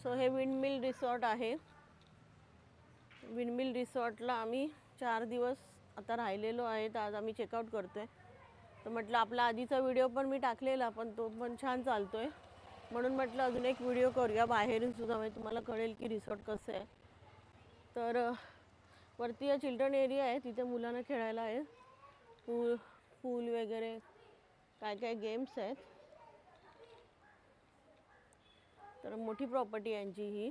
So हे windmill resort आहे. Windmill रिसॉर्टला आम्ही 4 दिवस आता राहिलेलो आहे. तर आज आम्ही चेकआउट करतो आहे. तर म्हटलं आपला आधीचा व्हिडिओ पण मी टाकलेला, पण तो पण छान चालतो आहे, म्हणून म्हटलं अजून एक व्हिडिओ करूया बाहेरून सुद्धा, म्हणजे तुम्हाला कळेल की रिसॉर्ट कसं आहे. तर वरती चिल्ड्रन एरिया आहे, तिथे मुलांना खेळायला आहे. पूल वगैरे काय काय गेम्स आहेत. तर मोठी प्रॉपर्टी आहे यांची ही.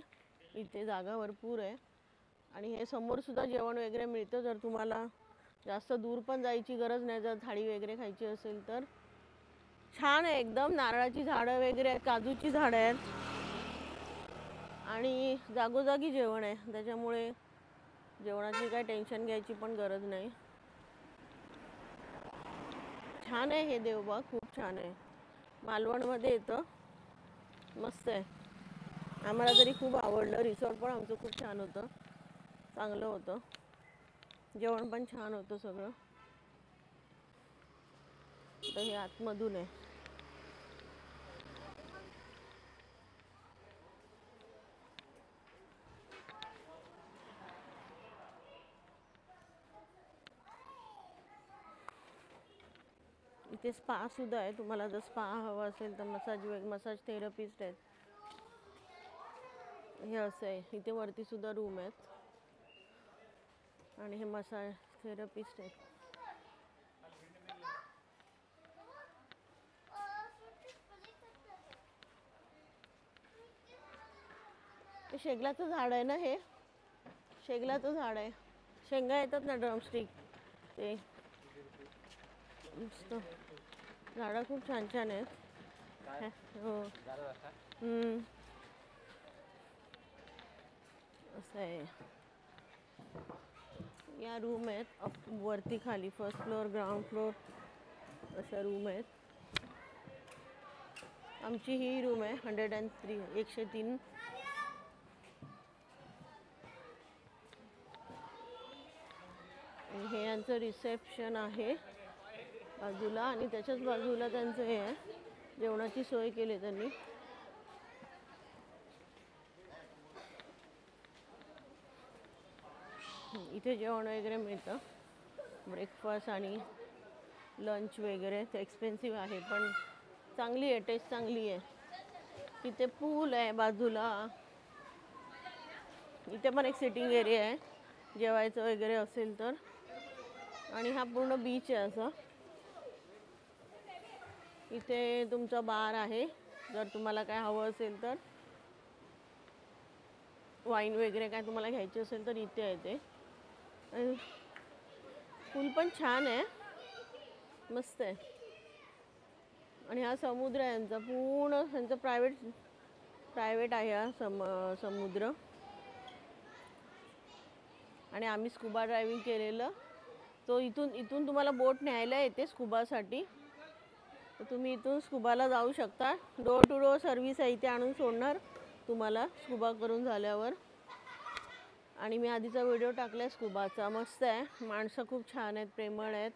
इथे जागा भरपूर आहे आणि हे समोर सुद्धा जेवण वगैरे मिळतं. जर तुम्हाला जास्त दूर पण जायची गरज नाही, जर थाळी वगैरे खायची असेल तर. छान आहे एकदम. नारळाची झाडं वगैरे आहेत, काजूची झाडं आहेत आणि जागोजागी जेवण आहे. त्याच्यामुळे जेवणाची काय टेन्शन घ्यायची पण गरज नाही. छान आहे हे देवबाग, खूप छान आहे. मालवणमध्ये येतं. मस्त आहे. आम्हाला तरी खूप आवडलं. रिसॉर्ट पण आमचं खूप छान होतं, चांगलं होतं. जेवण पण छान होतं सगळं. तर हे आतमधून आहे. इथे स्पा सुद्धा आहे. तुम्हाला जर स्पा हवा असेल तर मसाज थेरपिस्ट आहेत. हे असं आहे. इथे वरती सुद्धा रूम आहेत आणि हे मसाज थेरपिस्ट आहेत. हे शेगलाचं झाड आहे ना, हे शेगलाचं झाड आहे. शेंगा येतात ना, ड्रमस्टिक, ते मस्त. झाडं खूप छान छान आहेत. हो. असं आहे. या रूम आहेत वरती खाली, फर्स्ट फ्लोअर, ग्राउंड फ्लोअर अशा रूम आहेत. आमची ही रूम आहे 103. हे यांचं रिसेप्शन आहे बाजूला आणि त्याच्याच बाजूला त्यांचं हे आहे, जेवणाची सोय केली त्यांनी. इथे जेवण वगैरे मिळतं, ब्रेकफास्ट आणि लंच वगैरे. ते एक्सपेन्सिव्ह आहे पण चांगली आहे, टेस्ट चांगली आहे. इथे पूल आहे बाजूला. इथे पण एक सिटिंग एरिया आहे जेवायचं वगैरे असेल तर. आणि हा पूर्ण बीच आहे असा. इथे तुमचा बार आहे, जर तुम्हाला काय हवं असेल तर, वाईन वगैरे काय तुम्हाला घ्यायची असेल तर इथे आहे ते. पूल पण छान आहे, मस्त आहे. आणि हा समुद्र आहे यांचा, पूर्ण त्यांचा प्रायव्हेट आहे हा समुद्र. आणि आम्ही स्कुबा ड्रायव्हिंग केलेलं. तो इथून तुम्हाला बोट न्यायला येते स्कुबासाठी, तर तुम्ही इथून स्कुबाला जाऊ शकता. डोर टू डोर सर्व्हिस आहे, इथे आणून सोडणार तुम्हाला स्कुबा करून झाल्यावर. आणि मी आधीचा व्हिडिओ टाकला स्कुबाचा, मस्त आहे. माणसं खूप छान आहेत, प्रेमळ आहेत.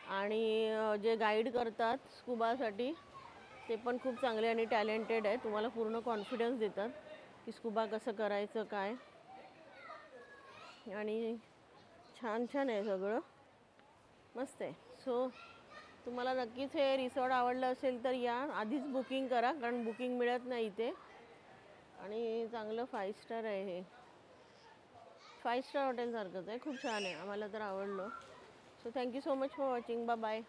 आणि जे गाईड करतात स्कुबासाठी ते पण खूप चांगले आणि टॅलेंटेड आहे. तुम्हाला पूर्ण कॉन्फिडन्स देतात की स्कुबा कसं करायचं काय. आणि छान छान आहे सगळं, मस्त आहे. सो तुम्हाला नक्कीच हे रिसॉर्ट आवडलं असेल तर या, आधीच बुकिंग करा, कारण बुकिंग मिळत नाही इथे. आणि चांगलं 5 स्टार आहे हे, 5 स्टार हॉटेलसारखंच आहे. खूप छान आहे, आम्हाला तर आवडलं. So thank you so much for watching. Bye bye.